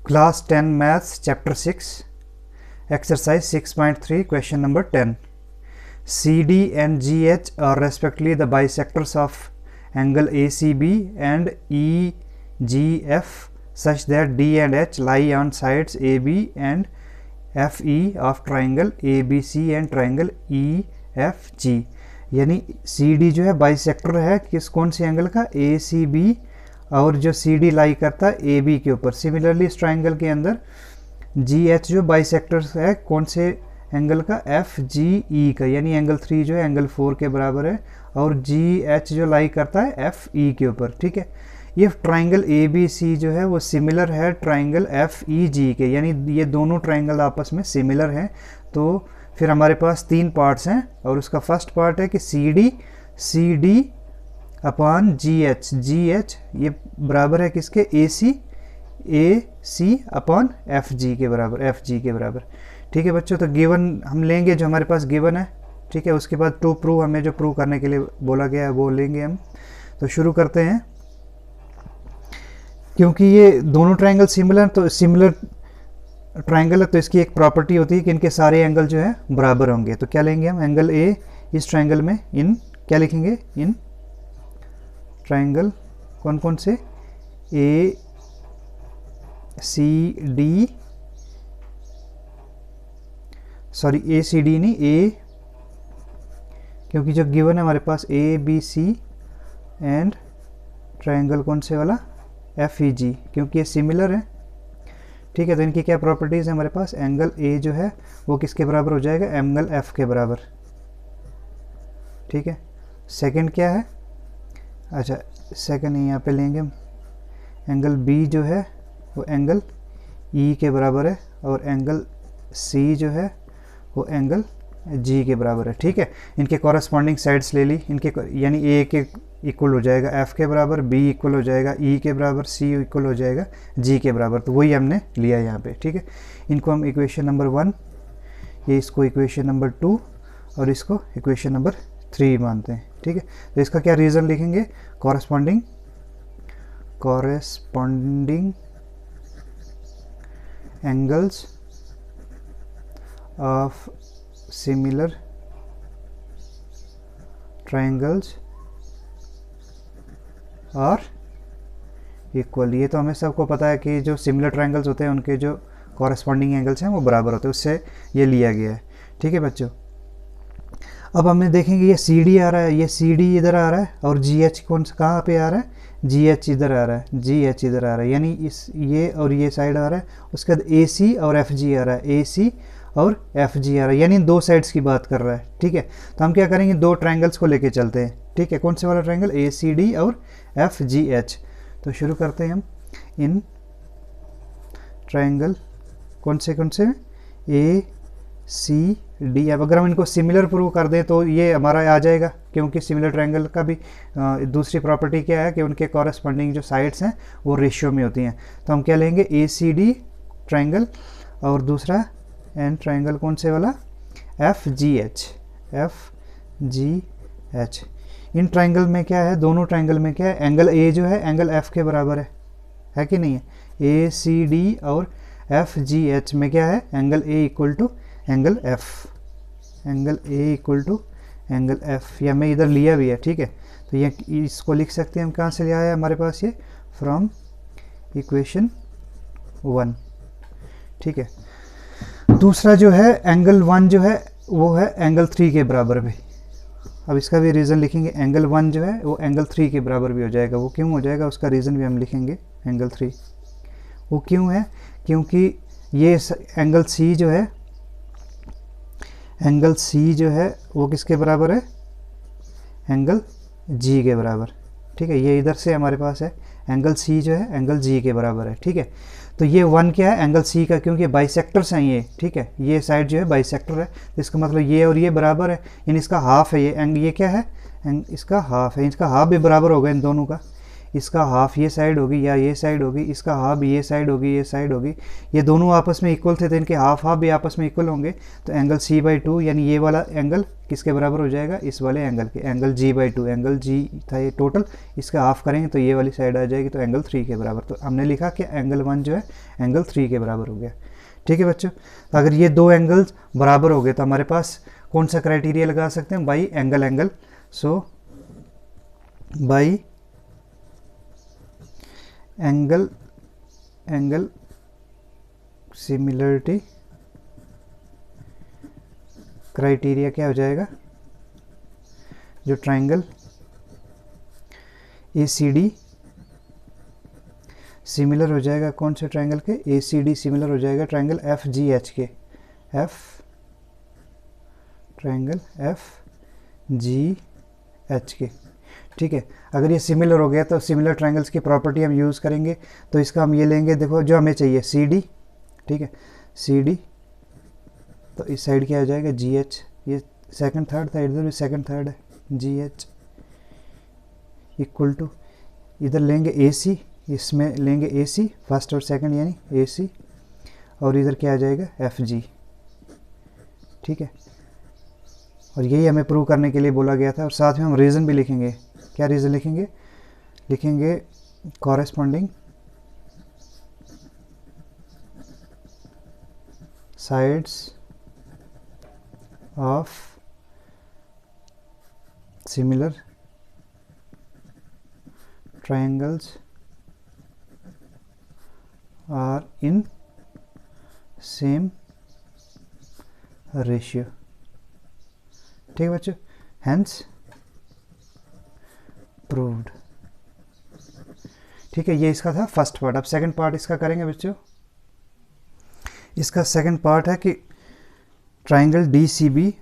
Class 10 Maths Chapter 6 Exercise 6.3 Question number 10. CD and GH are respectively the bisectors of angle ACB and EGF such that D and H lie on sides AB and FE of triangle ABC and triangle EFG. यानी CD जो है bisector है किस कौन C angle का, ACB, और जो CD लाई करता है AB के ऊपर. सिमिलरली इस ट्राइंगल के अंदर GH जो बाइसेक्टर है कौन से एंगल का, FGE का, यानी एंगल 3 जो है एंगल 4 के बराबर है, और GH जो लाई करता है FE के ऊपर. ठीक है, ये ट्राइंगल ABC जो है वो सिमिलर है ट्राइंगल FEG के, यानी ये दोनों ट्राइंगल आपस में सिमिलर हैं. तो फिर हमारे पास 3 पार्ट्स हैं, और उसका फर्स्ट पार्ट है कि CD अपॉन GH ये बराबर है किसके, AC अपॉन FG के बराबर. ठीक है बच्चों, तो गिवन हम लेंगे जो हमारे पास गिवन है. ठीक है, उसके बाद टू प्रूव, हमें जो प्रूव करने के लिए बोला गया है वो लेंगे हम. तो शुरू करते हैं. क्योंकि ये दोनों ट्राइंगल सिमिलर ट्राइंगल है, तो इसकी एक प्रॉपर्टी होती है कि इनके सारे एंगल जो है बराबर होंगे. तो क्या लेंगे हम, एंगल A इस ट्राइंगल में, इन क्या लिखेंगे, इन ट्राइंगल कौन कौन से, ACD नहीं, A, क्योंकि जो गिवन है हमारे पास ABC एंड ट्राइंगल कौन से वाला, FEG, क्योंकि ये सिमिलर है. ठीक है, तो इनकी क्या प्रॉपर्टीज़ है हमारे पास, एंगल A जो है वो किसके बराबर हो जाएगा, एंगल F के बराबर. ठीक है, सेकंड क्या है, अच्छा सेकंड यहाँ पे लेंगे हम, एंगल B जो है वो एंगल E के बराबर है, और एंगल C जो है वो एंगल G के बराबर है. ठीक है, इनके कॉरस्पॉन्डिंग साइड्स ले ली, इनके यानी A के इक्वल हो जाएगा F के बराबर, B इक्वल हो जाएगा E के बराबर, C इक्वल हो जाएगा G के बराबर. तो वही हमने लिया यहाँ पे. ठीक है, इनको हम इक्वेशन नंबर 1, ये इसको इक्वेशन नंबर 2 और इसको इक्वेशन नंबर 3 मानते हैं. ठीक है, तो इसका क्या रीज़न लिखेंगे, corresponding angles of similar triangles और इक्वल. ये तो हमें सबको पता है कि जो सिमिलर ट्राइंगल्स होते हैं उनके जो कॉरस्पॉन्डिंग एंगल्स हैं वो बराबर होते हैं, उससे ये लिया गया है. ठीक है बच्चों, अब हमें देखेंगे ये CD आ रहा है, ये CD इधर आ रहा है, और GH कौन सा कहाँ पे आ रहा है, GH इधर आ रहा है, GH इधर आ रहा है, यानी इस ये और ये साइड आ रहा है. उसके बाद AC और FG आ रहा है, AC और FG आ रहा है, यानी इन दो साइड्स की बात कर रहा है. ठीक है, तो हम क्या करेंगे, दो ट्राइंगल्स को लेके चलते हैं. ठीक है, कौन से वाला ट्राइंगल, ACD और FGH. तो शुरू करते हैं हम, इन ट्राइंगल कौन से ACD. अब अगर हम इनको सिमिलर प्रूव कर दें तो ये हमारा आ जाएगा, क्योंकि सिमिलर ट्राइंगल का भी दूसरी प्रॉपर्टी क्या है कि उनके कॉरस्पॉन्डिंग जो साइड्स हैं वो रेशियो में होती हैं. तो हम क्या लेंगे, ACD ट्राइंगल, और दूसरा एंड ट्राइंगल कौन से वाला, FGH. इन ट्राइंगल में क्या है, दोनों ट्राइंगल में क्या है, एंगल A जो है एंगल F के बराबर है कि नहीं है. ACD और FGH में क्या है, angle A equal to angle F, या मैं इधर लिया भी है. ठीक है, तो ये इसको लिख सकते हैं हम, कहाँ से लिया है हमारे पास ये, फ्रॉम इक्वेशन 1. ठीक है, दूसरा जो है एंगल 1 जो है वो है एंगल 3 के बराबर भी. अब इसका भी रीज़न लिखेंगे, एंगल 1 जो है वो एंगल 3 के बराबर भी हो जाएगा. वो क्यों हो जाएगा, उसका रीज़न भी हम लिखेंगे. एंगल 3 वो क्यों है, क्योंकि ये एंगल C जो है वो किसके बराबर है, एंगल G के बराबर. ठीक है, ये इधर से हमारे पास है, एंगल C जो है एंगल G के बराबर है. ठीक है, तो ये 1 क्या है, एंगल C का, क्योंकि बाइसेक्टर्स हैं ये. ठीक है, ये साइड जो है बाइसेक्टर है, तो इसका मतलब ये और ये बराबर है, यानी इसका हाफ है ये क्या है, इसका हाफ है, इसका हाफ भी बराबर होगा इन दोनों का. इसका हाफ ये साइड होगी या ये साइड होगी, इसका हाफ ये साइड होगी, ये साइड होगी, ये दोनों आपस में इक्वल थे तो इनके हाफ हाफ भी आपस में इक्वल होंगे, तो एंगल C/2 यानी ये वाला एंगल किसके बराबर हो जाएगा, इस वाले एंगल के, एंगल G/2, एंगल G था ये टोटल, इसका हाफ करेंगे तो ये वाली साइड आ जाएगी, तो एंगल 3 के बराबर। तो हमने लिखा कि एंगल 1 जो है एंगल 3 के बराबर हो गया। ठीक है बच्चों, तो अगर ये दो एंगल्स बराबर हो गए तो हमारे पास कौन सा क्राइटेरिया लगा सकते हैं, by angle. So by angle similarity criteria क्या हो जाएगा, जो ट्राइंगल ACD सिमिलर हो जाएगा, कौन से ट्राइंगल के, ACD सिमिलर हो जाएगा ट्राइंगल FGH के, ट्राइंगल FGH के। ठीक है, अगर ये सिमिलर हो गया तो सिमिलर ट्राइंगल्स की प्रॉपर्टी हम यूज़ करेंगे, तो इसका हम ये लेंगे, देखो जो हमें चाहिए CD, ठीक है CD, तो इस साइड क्या हो जाएगा GH, ये सेकंड थर्ड था, इधर भी सेकंड थर्ड है, GH इक्वल टू, इधर लेंगे AC, इसमें लेंगे AC फर्स्ट और सेकंड यानी AC, और इधर क्या आ जाएगा FG। ठीक है, और यही हमें प्रूव करने के लिए बोला गया था, और साथ में हम रीज़न भी लिखेंगे। क्या रीज़न लिखेंगे corresponding sides of similar triangles are in same ratio. ठीक है बच्चों, हेंस प्रूव्ड। ठीक है, ये इसका था फर्स्ट पार्ट। अब सेकंड पार्ट इसका करेंगे बच्चों। इसका सेकंड पार्ट है कि ट्राइंगल DCB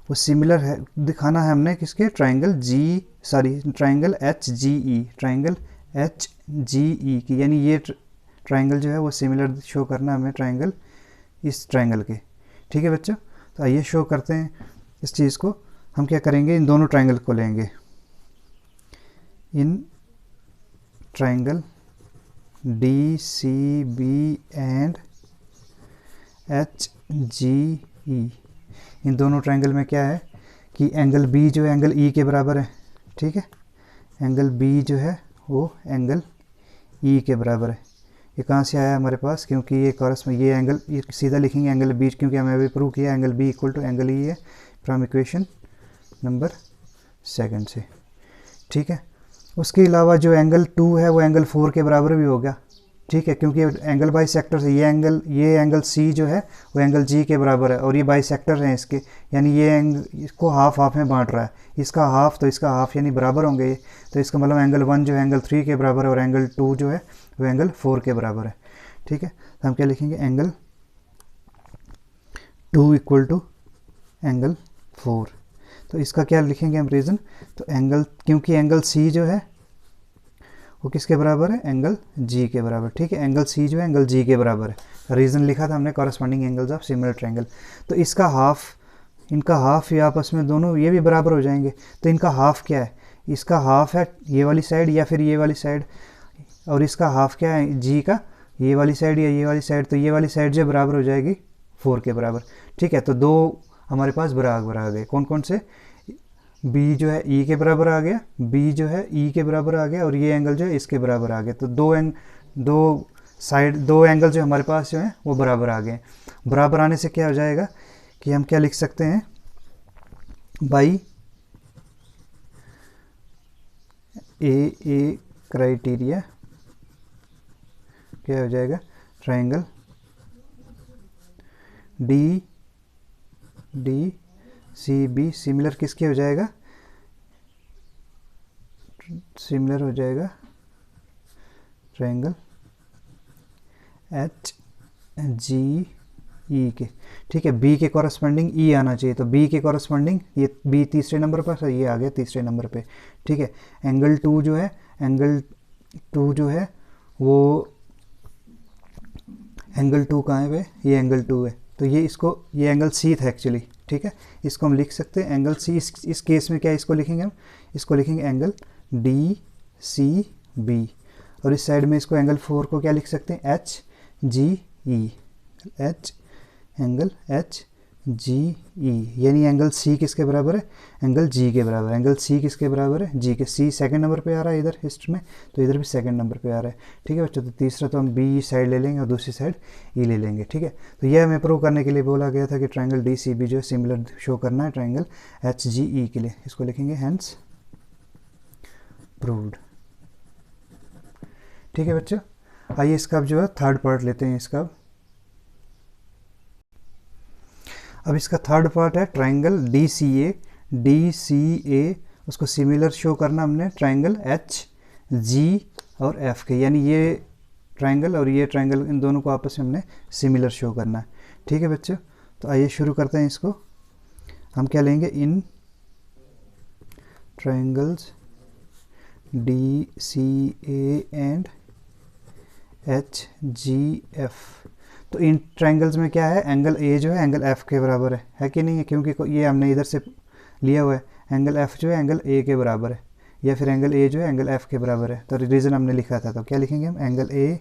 वो सिमिलर है, दिखाना है हमने किसके, ट्राइंगल HGE की, यानी ये ट्राइंगल जो है वो सिमिलर शो करना है हमें ट्राइंगल इस ट्राइंगल के। ठीक है बच्चों, तो आइए शो करते हैं इस चीज़ को। हम क्या करेंगे, इन दोनों ट्राइंगल को लेंगे, in triangle DCB and HGE, इन दोनों ट्राइंगल में क्या है कि एंगल B जो है एंगल E के बराबर है। ठीक है, एंगल B जो है वो एंगल E के बराबर है। ये कहाँ से आया हमारे पास, क्योंकि ये कॉरस्पॉन्ड, ये एंगल, ये सीधा लिखेंगे एंगल B, क्योंकि हमें अभी प्रूव किया angle B equal to angle E है फ्रॉम इक्वेशन नंबर 2 से। ठीक है, उसके अलावा जो एंगल 2 है वो एंगल 4 के बराबर भी होगा। ठीक है, क्योंकि एंगल बाई सेक्टर से ये एंगल C जो है वो एंगल G के बराबर है, और ये बाई सेक्टर हैं इसके, यानी ये एंगल इसको हाफ हाफ में बांट रहा है, इसका हाफ तो इसका हाफ, यानी बराबर होंगे ये। तो इसका मतलब एंगल 1 जो है एंगल 3 के बराबर है, और एंगल 2 जो है वो एंगल 4 के बराबर है। ठीक है, तो हम क्या लिखेंगे, एंगल 2 इक्वल टू एंगल 4। तो इसका क्या लिखेंगे हम रीज़न, तो एंगल, क्योंकि एंगल C जो है वो किसके बराबर है, एंगल G के बराबर। ठीक है, एंगल C जो है एंगल G के बराबर है। रीज़न लिखा था हमने corresponding angles of similar triangle. तो इसका हाफ, इनका हाफ ये आपस में दोनों ये भी बराबर हो जाएंगे। तो इनका हाफ क्या है, इसका हाफ है ये वाली साइड या फिर ये वाली साइड, और इसका हाफ क्या है G का, ये वाली साइड या ये वाली साइड। तो ये वाली साइड जो बराबर हो जाएगी 4 के बराबर। ठीक है, तो दो हमारे पास बराबर आ गए, कौन कौन से, B जो है E के बराबर आ गया, B जो है E के बराबर आ गया, और ये एंगल जो है इसके बराबर आ गया। तो दो एंगल जो हमारे पास जो है वो बराबर आ गए। बराबर आने से क्या हो जाएगा कि हम क्या लिख सकते हैं, बाई ए क्राइटेरिया क्या हो जाएगा, ट्राइंगल DCB सिमिलर किसके हो जाएगा, सिमिलर हो जाएगा ट्रायंगल HGE के। ठीक है, B के कॉरस्पॉन्डिंग E आना चाहिए, तो B के कॉरस्पॉन्डिंग ये B तीसरे नंबर पर है, ये आ गया तीसरे नंबर पे। ठीक है, एंगल 2 जो है वो एंगल 2 कहाँ है वे, ये एंगल 2 है, तो ये एंगल C था एक्चुअली। ठीक है, इसको हम लिख सकते हैं एंगल C। इस केस में क्या इसको लिखेंगे हम, इसको लिखेंगे एंगल DCE। सी बी, और इस साइड में इसको एंगल 4 को क्या लिख सकते हैं, एच जी ई, एच एंगल एच जी ई, यानी एंगल सी किसके बराबर है, एंगल जी के बराबर। एंगल सी किसके बराबर है, जी के। सी सेकंड नंबर पे आ रहा है इधर हिस्ट्री में, तो इधर भी सेकंड नंबर पे आ रहा है। ठीक है बच्चों, तो तीसरा तो हम बी साइड ले लेंगे और दूसरी साइड ई ले लेंगे। ठीक है, तो यह हमें प्रूव करने के लिए बोला गया था कि ट्राइंगल डी सी बी जो है सिमिलर शो करना है ट्राइंगल एच जी ई के लिए। इसको लिखेंगे हैंस प्रूव्ड। ठीक है बच्चों, आइए इसका अब जो है थर्ड पार्ट लेते हैं इसका। अब इसका थर्ड पार्ट है ट्राइंगल डी सी ए। डी सी ए उसको सिमिलर शो करना हमने ट्राइंगल एच जी और एफ के, यानी ये ट्राइंगल और ये ट्राइंगल, इन दोनों को आपस में हमने सिमिलर शो करना है। ठीक है बच्चों, तो आइए शुरू करते हैं इसको। हम क्या लेंगे, इन triangles D C A and H G F, तो इन ट्राइंगल्स में क्या है, एंगल ए जो है एंगल एफ के बराबर है कि नहीं है, क्योंकि ये हमने इधर से लिया हुआ है। एंगल एफ जो है एंगल ए के बराबर है, या फिर एंगल ए जो है एंगल एफ के बराबर है। तो रीज़न हमने लिखा था, तो क्या लिखेंगे हम, एंगल ए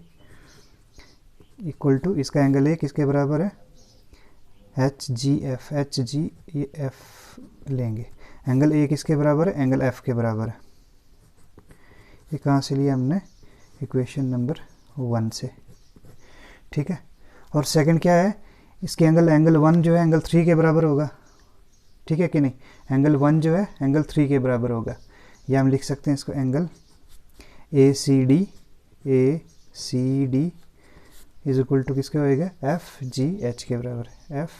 इक्वल टू, इसका एंगल ए किसके बराबर है, H G F, H G F लेंगे। एंगल ए किसके बराबर है, एंगल एफ के बराबर है। ये कहाँ से लिया हमने, इक्वेशन नंबर 1 से। ठीक है, और सेकंड क्या है, इसके एंगल 1 जो है एंगल 3 के बराबर होगा। ठीक है कि नहीं, एंगल 1 जो है एंगल 3 के बराबर होगा, या हम लिख सकते हैं इसको angle A C D is equal to किसके होएगा, एफ जी एच के बराबर, एफ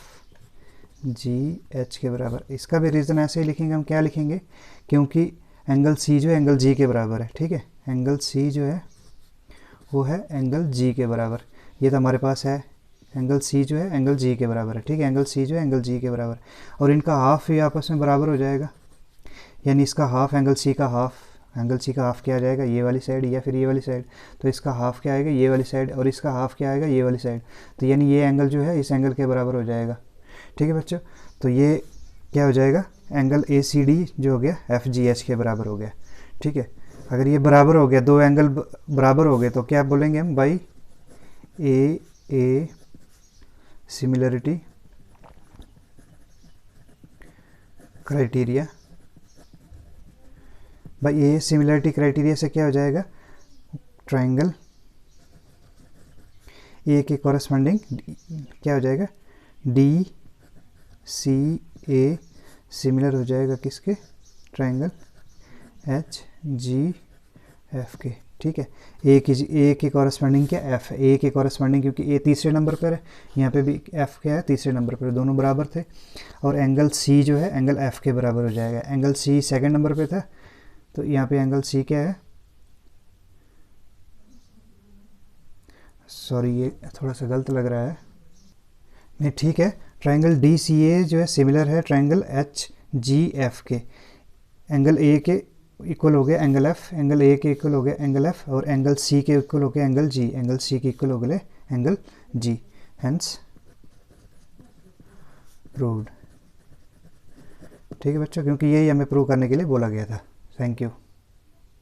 जी एच के बराबर। इसका भी रीज़न ऐसे ही लिखेंगे हम, क्या लिखेंगे, क्योंकि एंगल सी जो है एंगल जी के बराबर है। ठीक है, एंगल सी जो है वो है एंगल जी के बराबर। ये तो हमारे पास है, एंगल सी जो है एंगल जी के बराबर है। ठीक है, एंगल सी जो है एंगल जी के बराबर, और इनका हाफ ही आपस में बराबर हो जाएगा, यानी इसका हाफ एंगल सी का हाफ, एंगल सी का हाफ क्या आ जाएगा, ये वाली साइड या फिर ये वाली साइड। तो इसका हाफ क्या आएगा, ये वाली साइड, और इसका हाफ क्या आएगा, ये वाली साइड। तो यानी ये एंगल जो है इस एंगल के बराबर हो जाएगा। ठीक है बच्चों, तो ये क्या हो जाएगा, एंगल ए सी डी जो हो गया एफ जी एच के बराबर हो गया। ठीक है, अगर ये बराबर हो गया, दो एंगल बराबर हो गए, तो क्या बोलेंगे हम, by A similarity criteria, by A similarity criteria से क्या हो जाएगा, ट्राइंगल ए के कॉरस्पॉन्डिंग क्या हो जाएगा, डी सी ए सिमिलर हो जाएगा किसके, ट्राइंगल एच जी एफ के। ठीक है, ए के कॉरस्पॉन्डिंग क्या, एफ है, ए के कॉरस्पॉन्डिंग, क्योंकि ए तीसरे नंबर पर है, यहाँ पे भी एफ क्या है, तीसरे नंबर पर, दोनों बराबर थे। और एंगल सी जो है एंगल एफ के बराबर हो जाएगा। एंगल सी सेकंड नंबर पे था, तो यहाँ पे एंगल सी क्या है, सॉरी ये थोड़ा सा गलत लग रहा है, नहीं ठीक है, ट्राइंगल डी सी ए जो है सिमिलर है ट्राइंगल एच जी एफ के। एंगल ए के इक्वल हो गया एंगल एफ, एंगल ए के इक्वल हो गया एंगल एफ, और एंगल सी के इक्वल हो गया एंगल जी, एंगल सी के इक्वल हो गया एंगल जी, हेंस प्रूव्ड। ठीक है बच्चों, क्योंकि यही हमें प्रूव करने के लिए बोला गया था। Thank you.